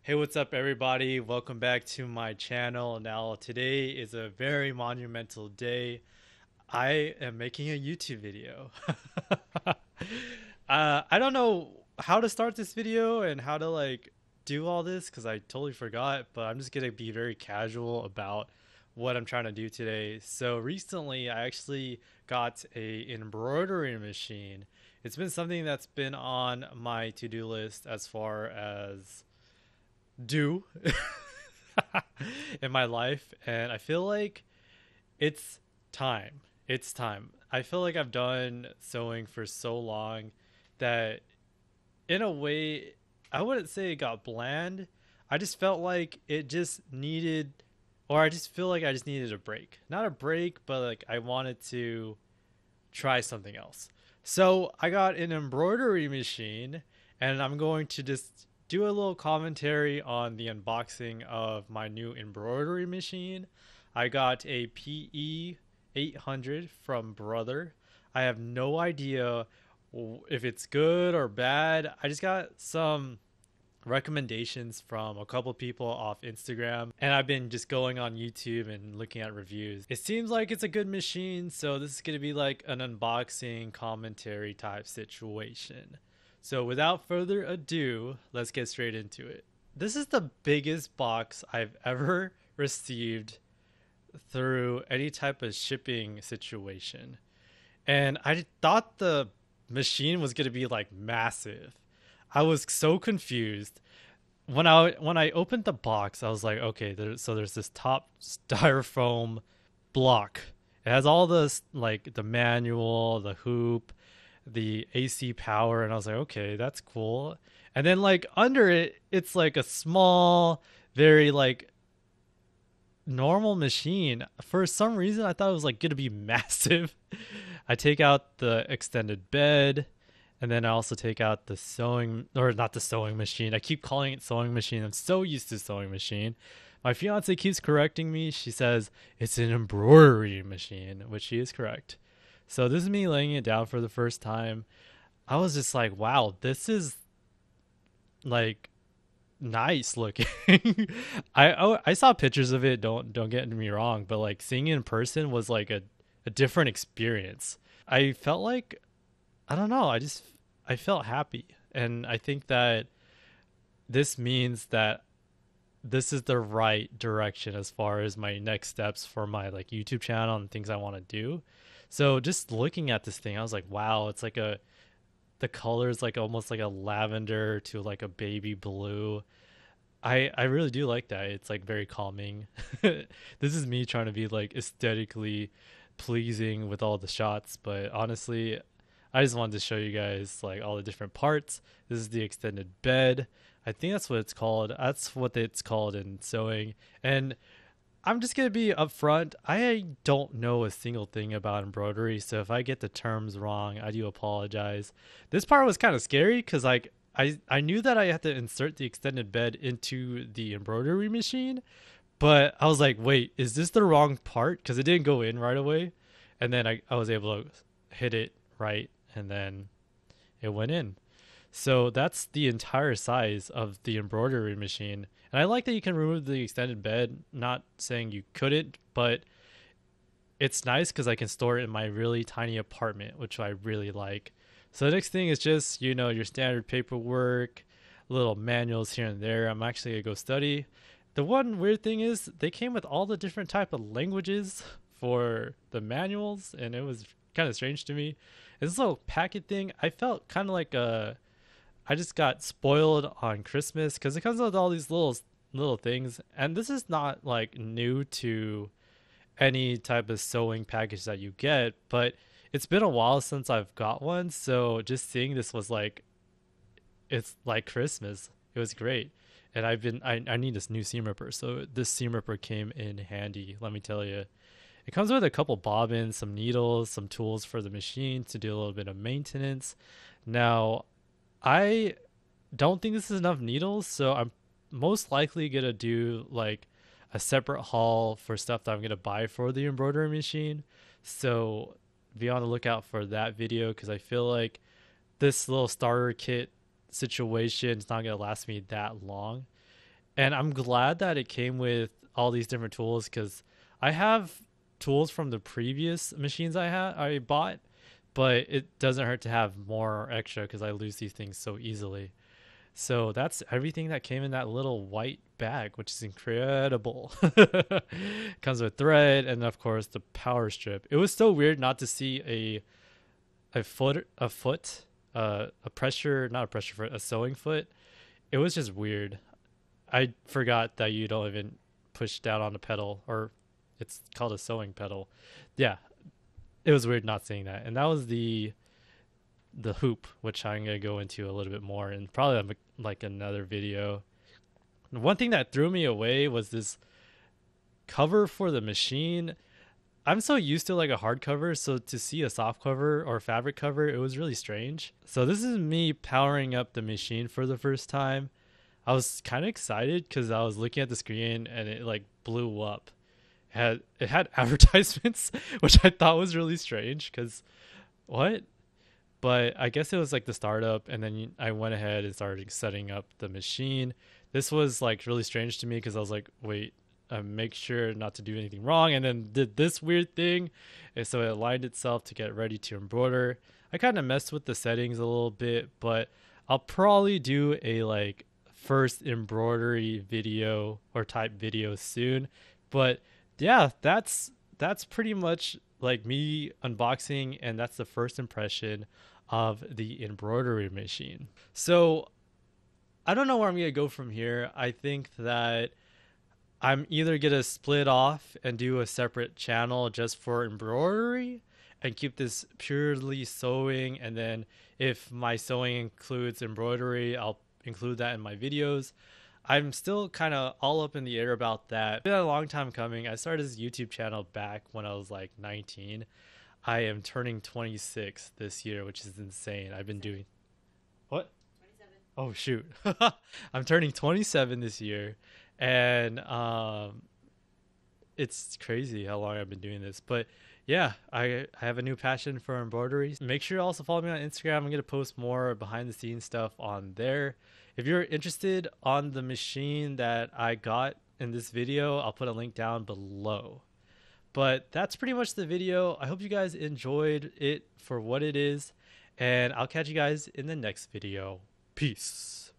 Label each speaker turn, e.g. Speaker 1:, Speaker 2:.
Speaker 1: Hey, what's up, everybody? Welcome back to my channel. Now, today is a very monumental day. I am making a YouTube video. I don't know how to start this video and how to do all this because I totally forgot, but I'm just gonna be very casual about what I'm trying to do today. So recently, I actually got a embroidery machine. It's been something that's been on my to-do list as far as do in my life, and I feel like it's it's time. I feel like I've done sewing for so long that in a way I wouldn't say it got bland. I just felt like it just needed, or I just feel like I just needed a break. Not a break, but like I wanted to try something else. So I got an embroidery machine, and I'm going to just do a little commentary on the unboxing of my new embroidery machine. I got a PE 800 from Brother. I have no idea if it's good or bad. I just got some recommendations from a couple people off Instagram, and I've been just going on YouTube and looking at reviews. It seems like it's a good machine, so this is going to be like an unboxing commentary type situation. So without further ado, let's get straight into it. This is the biggest box I've ever received through any type of shipping situation. And I thought the machine was going to be like massive. I was so confused when I opened the box. I was like, okay, there's this top styrofoam block. It has all this, like the manual, the hoop, the AC power, and I was like, okay, that's cool. And then like under it, it's like a small, very like normal machine. For some reason, I thought it was like gonna be massive. I take out the extended bed, and then I also take out the sewing, or not the sewing machine. I keep calling it sewing machine. I'm so used to sewing machine. My fiance keeps correcting me. She says it's an embroidery machine, which she is correct. So this is me laying it down for the first time. I was just like, wow, this is like nice looking. I saw pictures of it. Don't get me wrong, but like seeing it in person was like a different experience. I felt like, I don't know. I felt happy, and I think that this means that this is the right direction as far as my next steps for my like YouTube channel and things I want to do. So just looking at this thing, I was like, wow, it's like the color is like almost like a lavender to like a baby blue. I really do like that. It's like very calming. This is me trying to be like aesthetically pleasing with all the shots, but honestly, I just wanted to show you guys like all the different parts. This is the extended bed. I think that's what it's called. That's what it's called in sewing. And I'm just gonna be upfront. I don't know a single thing about embroidery, so if I get the terms wrong, I do apologize. This part was kind of scary because like I knew that I had to insert the extended bed into the embroidery machine, but I was like, wait, is this the wrong part? Because it didn't go in right away, and then I was able to hit it right, and then it went in. So that's the entire size of the embroidery machine. And I like that you can remove the extended bed. Not saying you couldn't, but it's nice because I can store it in my really tiny apartment, which I really like. So the next thing is just, your standard paperwork, little manuals here and there. I'm actually going to go study. The one weird thing is they came with all the different type of languages for the manuals, and it was kind of strange to me. This little packet thing, I felt kind of like I just got spoiled on Christmas because it comes with all these little things, and this is not like new to any type of sewing package that you get, but it's been a while since I've got one, so just seeing this was like, it's like Christmas. It was great. And I need this new seam ripper, so this seam ripper came in handy, let me tell you. It comes with a couple bobbins, some needles, some tools for the machine to do a little bit of maintenance. Now, I don't think this is enough needles, so I'm most likely gonna do like a separate haul for stuff that I'm gonna buy for the embroidery machine. So be on the lookout for that video because I feel like this little starter kit situation is not gonna last me that long. And I'm glad that it came with all these different tools because I have tools from the previous machines I bought, but it doesn't hurt to have more extra because I lose these things so easily. So that's everything that came in that little white bag, which is incredible. Comes with thread and of course the power strip. It was so weird not to see a pressure, not a pressure foot, a sewing foot. It was just weird. I forgot that you don't even push down on the pedal, or it's called a sewing pedal. Yeah, it was weird not seeing that. And that was the hoop, which I'm gonna go into a little bit more in probably like another video. One thing that threw me away was this cover for the machine. I'm so used to like a hardcover, so to see a soft cover or fabric cover, it was really strange. So this is me powering up the machine for the first time. I was kind of excited because I was looking at the screen and it like blew up. It had advertisements, which I thought was really strange because what? But I guess it was like the startup, and then I went ahead and started setting up the machine. This was like really strange to me because I was like, wait, make sure not to do anything wrong, and then did this weird thing, and so it aligned itself to get ready to embroider. I kind of messed with the settings a little bit, but I'll probably do a like first embroidery video or type video soon. But yeah, that's pretty much like me unboxing, and that's the first impression of the embroidery machine. So I don't know where I'm gonna go from here. I think that I'm either gonna split off and do a separate channel just for embroidery and keep this purely sewing, and then if my sewing includes embroidery, I'll include that in my videos. I'm still kind of all up in the air about that. It's been a long time coming. I started this YouTube channel back when I was like 19. I am turning 26 this year, which is insane. I've been doing what? 27. Oh shoot. I'm turning 27 this year, and it's crazy how long I've been doing this. But yeah, I have a new passion for embroidery. Make sure to also follow me on Instagram. I'm going to post more behind the scenes stuff on there. If you're interested on the machine that I got in this video, I'll put a link down below. But that's pretty much the video. I hope you guys enjoyed it for what it is, and I'll catch you guys in the next video. Peace.